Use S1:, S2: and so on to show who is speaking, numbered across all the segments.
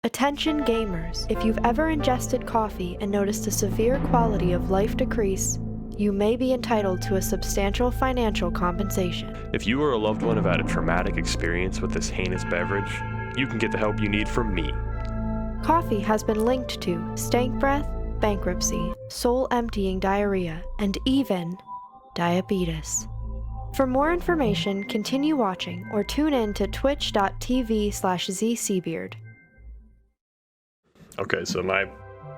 S1: Attention gamers, if you've ever ingested coffee and noticed a severe quality of life decrease, you may be entitled to a substantial financial compensation.
S2: If you or a loved one have had a traumatic experience with this heinous beverage, you can get the help you need from me.
S1: Coffee has been linked to stank breath, bankruptcy, soul-emptying diarrhea, and even diabetes. For more information, continue watching or tune in to twitch.tv/zcbeard.
S2: Okay, so my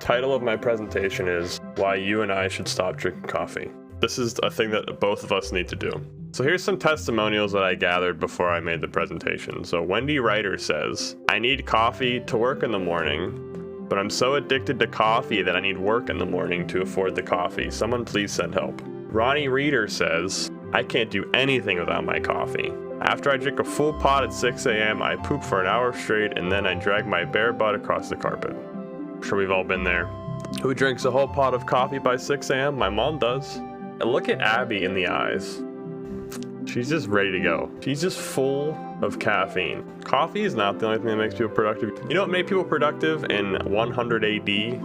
S2: title of my presentation is Why You and I Should Stop Drinking Coffee. This is a thing that both of us need to do. So here's some testimonials that I gathered before I made the presentation. So Wendy Ryder says, I need coffee to work in the morning, but I'm so addicted to coffee that I need work in the morning to afford the coffee. Someone please send help. Ronnie Reeder says, I can't do anything without my coffee. After I drink a full pot at 6 a.m., I poop for an hour straight and then I drag my bare butt across the carpet. I'm sure we've all been there. Who drinks a whole pot of coffee by 6 a.m.? My mom does. And look at Abby in the eyes. She's just ready to go. She's just full of caffeine. Coffee is not the only thing that makes people productive. You know what made people productive in 100 AD?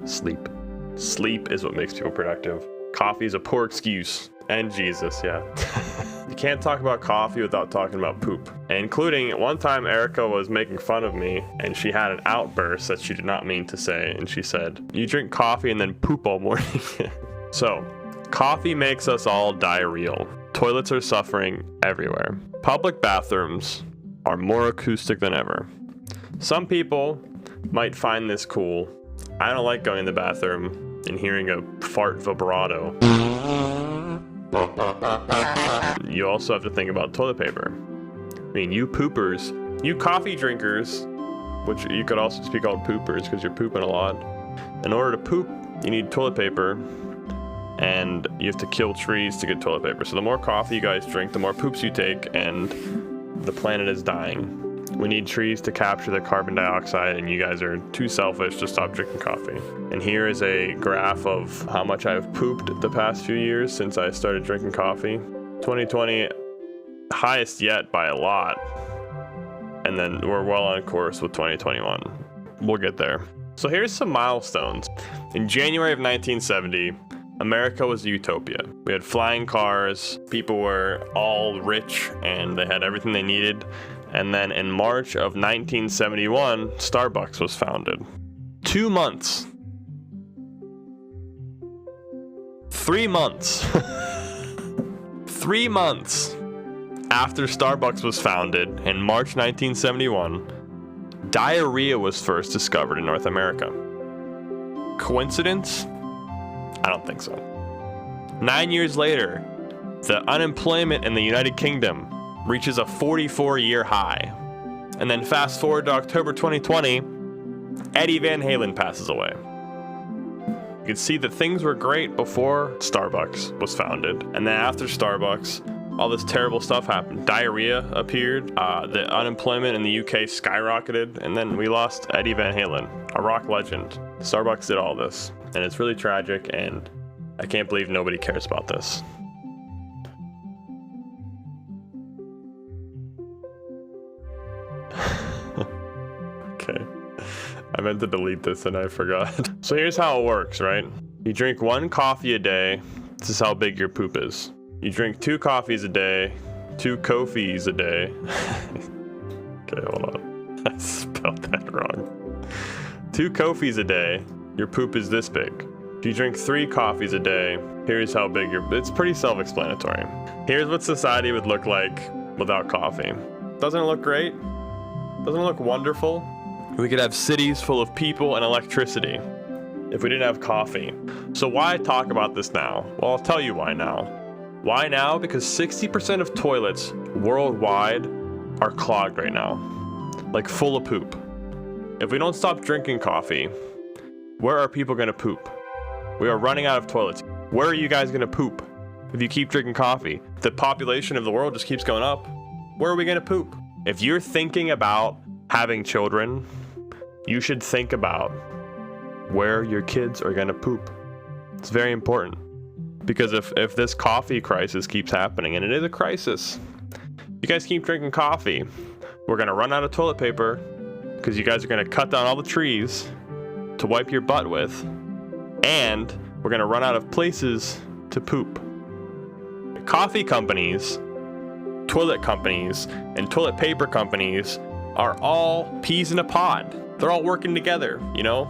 S2: Sleep. Sleep is what makes people productive. Coffee is a poor excuse. And Jesus, yeah. You can't talk about coffee without talking about poop. Including one time Erica was making fun of me and she had an outburst that she did not mean to say. And she said, you drink coffee and then poop all morning. So, coffee makes us all diarrheal. Toilets are suffering everywhere. Public bathrooms are more acoustic than ever. Some people might find this cool. I don't like going to the bathroom and hearing a fart vibrato. You also have to think about toilet paper. I mean, you poopers, you coffee drinkers, which you could also just be called poopers because you're pooping a lot. In order to poop, you need toilet paper, and you have to kill trees to get toilet paper. So the more coffee you guys drink, the more poops you take, and the planet is dying. We need trees to capture the carbon dioxide, and you guys are too selfish to stop drinking coffee. And here is a graph of how much I've pooped the past few years since I started drinking coffee. 2020, highest yet by a lot. And then we're well on course with 2021. We'll get there. So here's some milestones. In January of 1970, America was a utopia. We had flying cars, people were all rich, and they had everything they needed. And then in March of 1971, Starbucks was founded. 2 months. 3 months. 3 months after Starbucks was founded in March 1971, diarrhea was first discovered in North America. Coincidence? I don't think so. 9 years later, the unemployment in the United Kingdom reaches a 44-year high. And then fast forward to October 2020, Eddie Van Halen passes away. You can see that things were great before Starbucks was founded. And then after Starbucks, all this terrible stuff happened. Diarrhea appeared, the unemployment in the UK skyrocketed, and then we lost Eddie Van Halen, a rock legend. Starbucks did all this, and it's really tragic, and I can't believe nobody cares about this. Okay, I meant to delete this and I forgot. So here's how it works, right? You drink 1 coffee a day. This is how big your poop is. You drink 2 coffees a day, 2 coffees a day. Okay, hold on. I spelled that wrong. 2 coffees a day, your poop is this big. If you drink 3 coffees a day, here's how big it's pretty self-explanatory. Here's what society would look like without coffee. Doesn't it look great? Doesn't it look wonderful? We could have cities full of people and electricity if we didn't have coffee. So why talk about this now? Well, I'll tell you why now. Why now? Because 60% of toilets worldwide are clogged right now, like full of poop. If we don't stop drinking coffee, where are people gonna poop? We are running out of toilets. Where are you guys gonna poop if you keep drinking coffee? The population of the world just keeps going up. Where are we gonna poop? If you're thinking about having children, you should think about where your kids are gonna poop. It's very important. Because if this coffee crisis keeps happening, and it is a crisis, you guys keep drinking coffee, we're gonna run out of toilet paper, because you guys are going to cut down all the trees to wipe your butt with, and we're going to run out of places to poop. Coffee companies, toilet companies, and toilet paper companies are all peas in a pod. They're all working together, you know?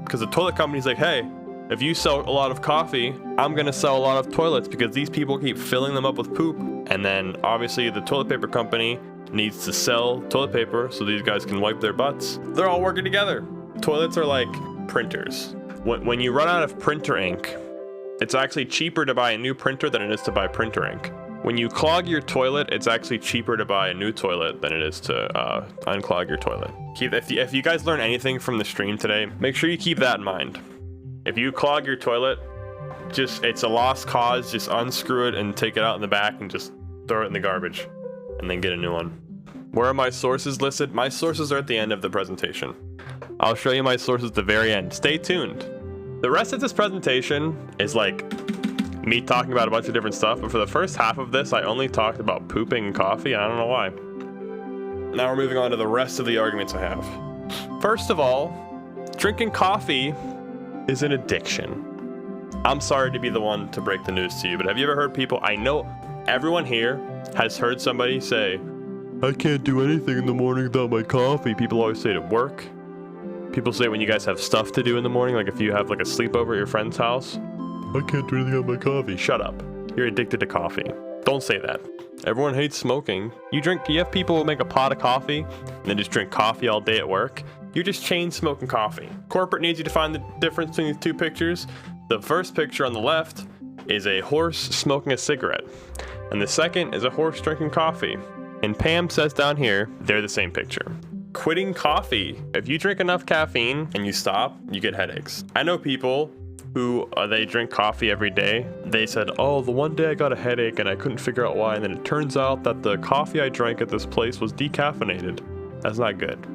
S2: Because the toilet company's like, hey, if you sell a lot of coffee, I'm gonna sell a lot of toilets because these people keep filling them up with poop. And then obviously the toilet paper company needs to sell toilet paper so these guys can wipe their butts. They're all working together. Toilets are like printers. When you run out of printer ink, it's actually cheaper to buy a new printer than it is to buy printer ink. When you clog your toilet, it's actually cheaper to buy a new toilet than it is to unclog your toilet. If you guys learn anything from the stream today, make sure you keep that in mind. If you clog your toilet, it's a lost cause. Just unscrew it and take it out in the back and just throw it in the garbage and then get a new one. Where are my sources listed? My sources are at the end of the presentation. I'll show you my sources at the very end. Stay tuned. The rest of this presentation is like me talking about a bunch of different stuff, but for the first half of this, I only talked about pooping and coffee, and I don't know why. Now we're moving on to the rest of the arguments I have. First of all, drinking coffee is an addiction. I'm sorry to be the one to break the news to you, but have you ever heard people, I know everyone here has heard somebody say, I can't do anything in the morning without my coffee. People always say it at work. People say when you guys have stuff to do in the morning, like if you have like a sleepover at your friend's house, I can't do anything on my coffee. Shut up. You're addicted to coffee. Don't say that. Everyone hates smoking. You have people who make a pot of coffee and then just drink coffee all day at work. You're just chain smoking coffee. Corporate needs you to find the difference between these two pictures. The first picture on the left is a horse smoking a cigarette, and the second is a horse drinking coffee. And Pam says down here, they're the same picture. Quitting coffee. If you drink enough caffeine and you stop, you get headaches. I know people who they drink coffee every day. They said, oh, the one day I got a headache and I couldn't figure out why, and then it turns out that the coffee I drank at this place was decaffeinated. That's not good.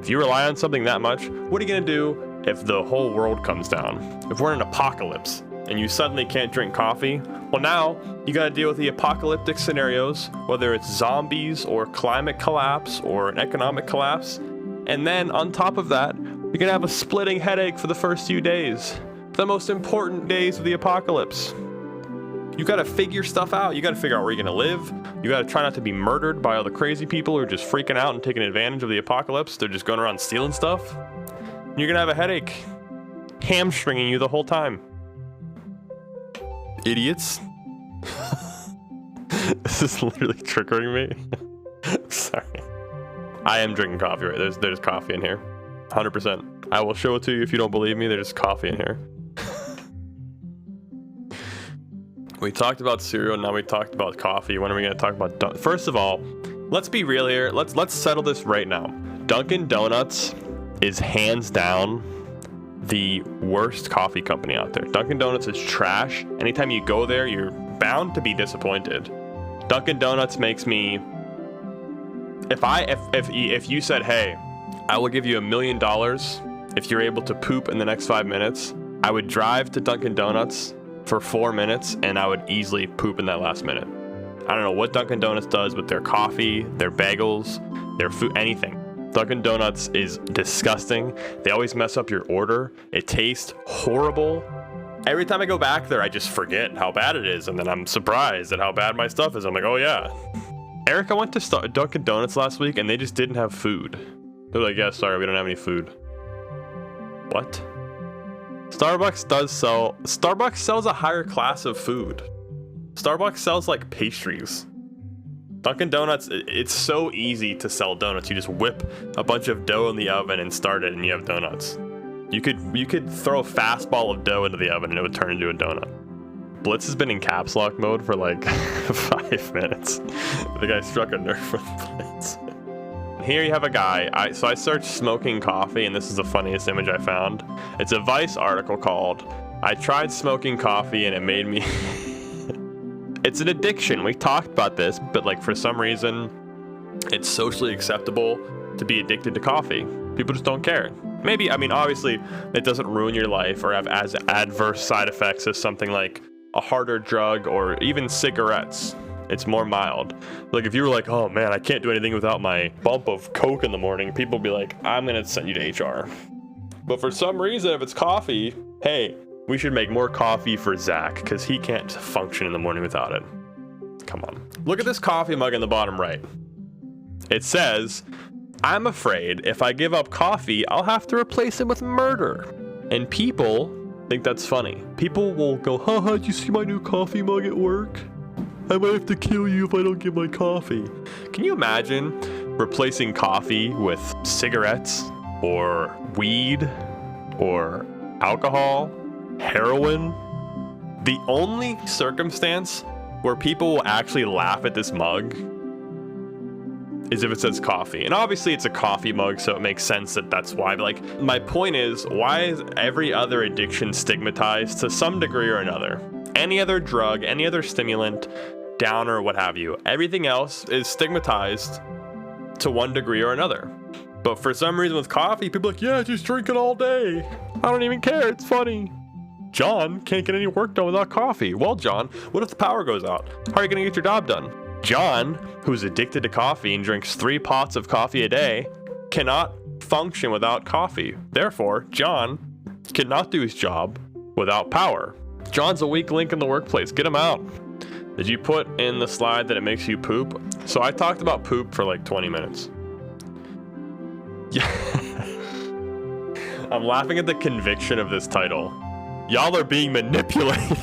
S2: If you rely on something that much, what are you gonna do if the whole world comes down? If we're in an apocalypse and you suddenly can't drink coffee, well, now you gotta deal with the apocalyptic scenarios, whether it's zombies or climate collapse or an economic collapse. And then on top of that, you're gonna have a splitting headache for the first few days. The most important days of the apocalypse. You gotta figure stuff out. You gotta figure out where you're gonna live. You gotta try not to be murdered by all the crazy people who are just freaking out and taking advantage of the apocalypse. They're just going around stealing stuff. And you're gonna have a headache, hamstringing you the whole time. Idiots. This is literally triggering me. Sorry. I am drinking coffee, right? There's coffee in here. 100%. I will show it to you if you don't believe me. There's coffee in here. We talked about cereal, now we talked about coffee. When are we going to talk about First of all, let's be real here. Let's settle this right now. Dunkin' Donuts is hands down the worst coffee company out there. Dunkin' Donuts is trash. Anytime you go there, you're bound to be disappointed. Dunkin' Donuts makes me... If you said, hey, I will give you $1 million if you're able to poop in the next 5 minutes, I would drive to Dunkin' Donuts for 4 minutes and I would easily poop in that last minute. I don't know what Dunkin' Donuts does with their coffee, their bagels, their food, anything. Dunkin' Donuts is disgusting. They always mess up your order. It tastes horrible. Every time I go back there, I just forget how bad it is, and then I'm surprised at how bad my stuff is. I'm like, oh yeah. Eric, I went to Dunkin' Donuts last week and they just didn't have food. They're like, yeah, sorry, we don't have any food. What? Starbucks sells a higher class of food. Starbucks sells like pastries. Dunkin' Donuts, it's so easy to sell donuts. You just whip a bunch of dough in the oven and start it and you have donuts. You could throw a fastball of dough into the oven and it would turn into a donut. Blitz has been in caps lock mode for like 5 minutes. The guy struck a nerve with Blitz. Here you have a guy, so I searched smoking coffee, and this is the funniest image I found. It's a Vice article called, I tried smoking coffee and it made me... It's an addiction. We talked about this, but like for some reason, it's socially acceptable to be addicted to coffee. People just don't care. Maybe, I mean, obviously, it doesn't ruin your life or have as adverse side effects as something like a harder drug or even cigarettes. It's more mild. Like if you were like, oh man, I can't do anything without my bump of Coke in the morning, people would be like, I'm gonna send you to HR. But for some reason, if it's coffee, hey, we should make more coffee for Zach because he can't function in the morning without it. Come on. Look at this coffee mug in the bottom right. It says, I'm afraid if I give up coffee, I'll have to replace it with murder. And people think that's funny. People will go, haha, did you see my new coffee mug at work? I might have to kill you if I don't get my coffee. Can you imagine replacing coffee with cigarettes or weed or alcohol, heroin? The only circumstance where people will actually laugh at this mug is if it says coffee. And obviously it's a coffee mug, so it makes sense that that's why. But like, my point is, why is every other addiction stigmatized to some degree or another? Any other drug, any other stimulant, downer, what have you, everything else is stigmatized to one degree or another. But for some reason with coffee, people are like, yeah, just drink it all day. I don't even care, it's funny. John can't get any work done without coffee. Well, John, what if the power goes out? How are you gonna get your job done? John, who's addicted to coffee and drinks 3 pots of coffee a day, cannot function without coffee. Therefore, John cannot do his job without power. John's a weak link in the workplace. Get him out. Did you put in the slide that it makes you poop? So I talked about poop for like 20 minutes. Yeah. I'm laughing at the conviction of this title. Y'all are being manipulated.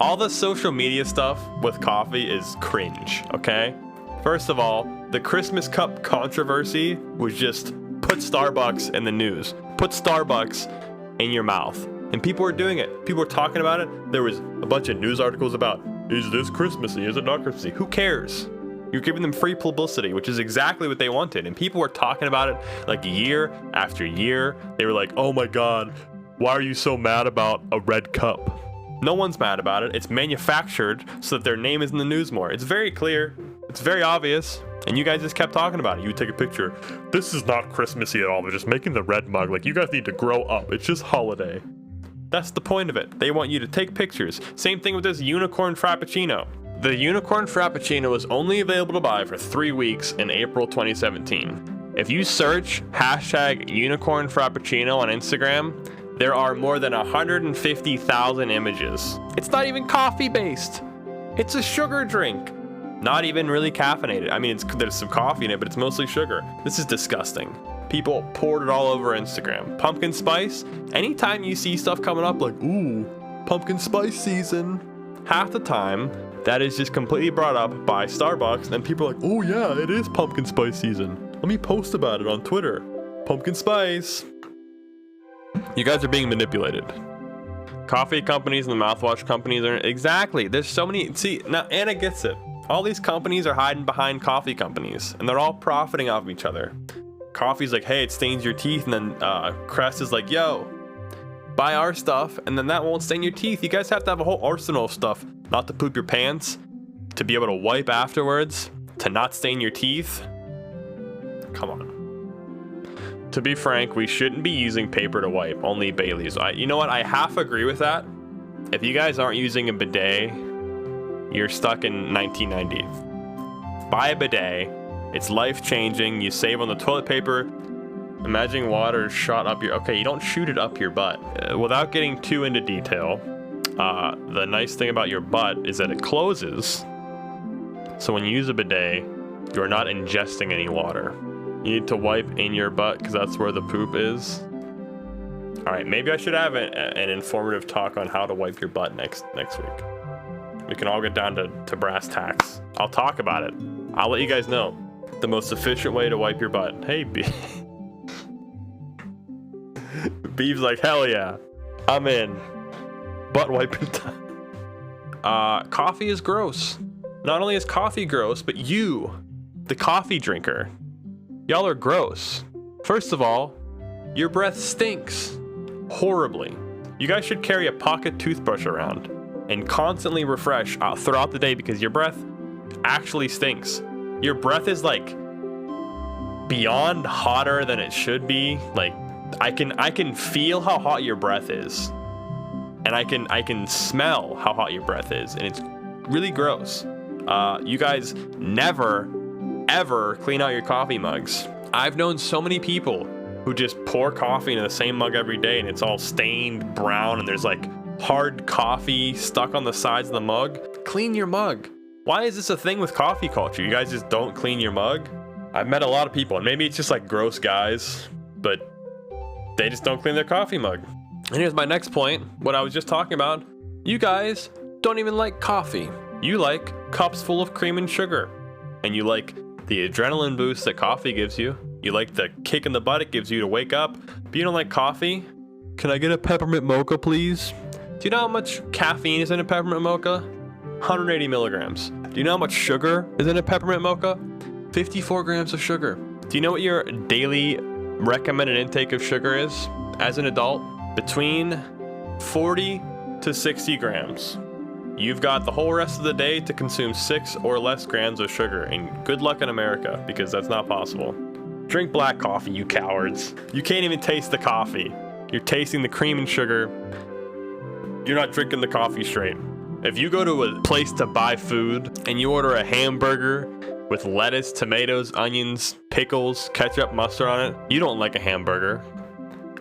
S2: All the social media stuff with coffee is cringe, okay? First of all, the Christmas cup controversy was just put Starbucks in the news. Put Starbucks in your mouth. And people were doing it. People were talking about it. There was a bunch of news articles about, is this Christmassy? Is it not Christmassy? Who cares? You're giving them free publicity, which is exactly what they wanted. And people were talking about it like year after year. They were like, oh my God, why are you so mad about a red cup? No one's mad about it. It's manufactured so that their name is in the news more. It's very clear. It's very obvious. And you guys just kept talking about it. You take a picture. This is not Christmassy at all. They're just making the red mug. Like, you guys need to grow up. It's just holiday. That's the point of it. They want you to take pictures. Same thing with this unicorn frappuccino. The unicorn frappuccino was only available to buy for 3 weeks in April 2017. If you search hashtag unicorn frappuccino on Instagram, there are more than 150,000 images. It's not even coffee based. It's a sugar drink. Not even really caffeinated. I mean, there's some coffee in it, but it's mostly sugar. This is disgusting. People poured it all over Instagram. Pumpkin spice, anytime you see stuff coming up like, ooh, pumpkin spice season, half the time, that is just completely brought up by Starbucks, and people are like, oh yeah, it is pumpkin spice season. Let me post about it on Twitter. Pumpkin spice. You guys are being manipulated. Coffee companies and the mouthwash companies are exactly. There's so many. See, now Anna gets it. All these companies are hiding behind coffee companies, and they're all profiting off of each other. Coffee's like, hey, it stains your teeth, and then Crest is like, yo, buy our stuff, and then that won't stain your teeth. You guys have to have a whole arsenal of stuff, not to poop your pants, to be able to wipe afterwards, to not stain your teeth. Come on. To be frank, we shouldn't be using paper to wipe, only Bailey's. You know what? I half agree with that. If you guys aren't using a bidet, you're stuck in 1990. Buy a bidet. It's life-changing. You save on the toilet paper. Imagine water shot up your... Okay, you don't shoot it up your butt. Without getting too into detail, the nice thing about your butt is that it closes. So when you use a bidet, you're not ingesting any water. You need to wipe in your butt because that's where the poop is. All right, maybe I should have an informative talk on how to wipe your butt next week. We can all get down to brass tacks. I'll talk about it. I'll let you guys know the most efficient way to wipe your butt. Hey, Beeve's like, hell yeah, I'm in. Butt wiping time. Coffee is gross. Not only is coffee gross, but you, the coffee drinker, y'all are gross. First of all, your breath stinks horribly. You guys should carry a pocket toothbrush around and constantly refresh throughout the day because your breath actually stinks. Your breath is like beyond hotter than it should be. Like I can feel how hot your breath is, and I can smell how hot your breath is, and it's really gross. You guys never, ever clean out your coffee mugs. I've known so many people who just pour coffee into the same mug every day and it's all stained brown and there's like hard coffee stuck on the sides of the mug. Clean your mug. Why is this a thing with coffee culture? You guys just don't clean your mug? I've met a lot of people, and maybe it's just like gross guys, but they just don't clean their coffee mug. And here's my next point, what I was just talking about. You guys don't even like coffee. You like cups full of cream and sugar. And you like the adrenaline boost that coffee gives you. You like the kick in the butt it gives you to wake up, but you don't like coffee? Can I get a peppermint mocha, please? Do you know how much caffeine is in a peppermint mocha? 180 milligrams. Do you know how much sugar is in a peppermint mocha? 54 grams of sugar. Do you know what your daily recommended intake of sugar is as an adult? Between 40 to 60 grams. You've got the whole rest of the day to consume 6 or less grams of sugar, and good luck in America, because that's not possible. Drink black coffee, you cowards. You can't even taste the coffee. You're tasting the cream and sugar. You're not drinking the coffee straight. If you go to a place to buy food and you order a hamburger with lettuce, tomatoes, onions, pickles, ketchup, mustard on it, you don't like a hamburger.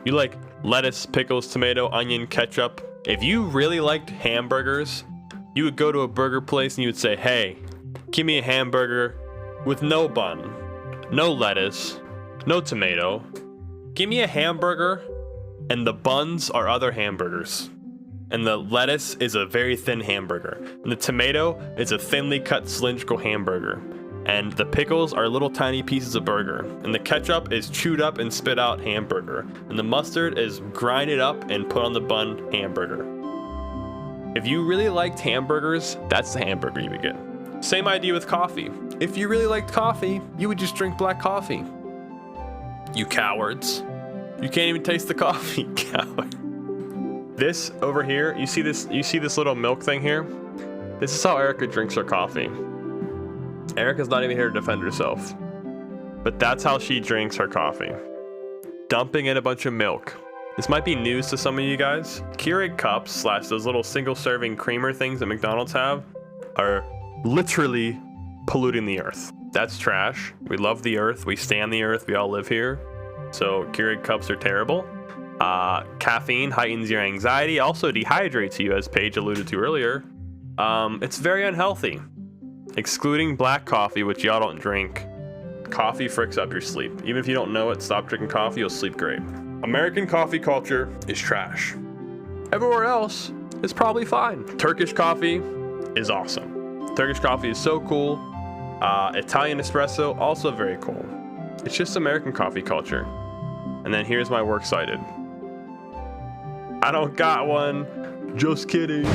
S2: You like lettuce, pickles, tomato, onion, ketchup. If you really liked hamburgers, you would go to a burger place and you would say, hey, give me a hamburger with no bun, no lettuce, no tomato. Give me a hamburger and the buns are other hamburgers. And the lettuce is a very thin hamburger. And the tomato is a thinly cut cylindrical hamburger. And the pickles are little tiny pieces of burger. And the ketchup is chewed up and spit out hamburger. And the mustard is grinded up and put on the bun hamburger. If you really liked hamburgers, that's the hamburger you would get. Same idea with coffee. If you really liked coffee, you would just drink black coffee. You cowards. You can't even taste the coffee, coward. This over here, you see this little milk thing here? This is how Erica drinks her coffee. Erica's not even here to defend herself. But that's how she drinks her coffee. Dumping in a bunch of milk. This might be news to some of you guys. Keurig cups / those little single serving creamer things that McDonald's have are literally polluting the earth. That's trash. We love the earth. We stand the earth. We all live here. So Keurig cups are terrible. Caffeine heightens your anxiety, also dehydrates you, as Paige alluded to earlier. It's very unhealthy. Excluding black coffee, which y'all don't drink, coffee fricks up your sleep. Even if you don't know it, stop drinking coffee, you'll sleep great. American coffee culture is trash. Everywhere else is probably fine. Turkish coffee is awesome. Turkish coffee is so cool. Italian espresso, also very cool. It's just American coffee culture. And then here's my works cited. I don't got one. Just kidding.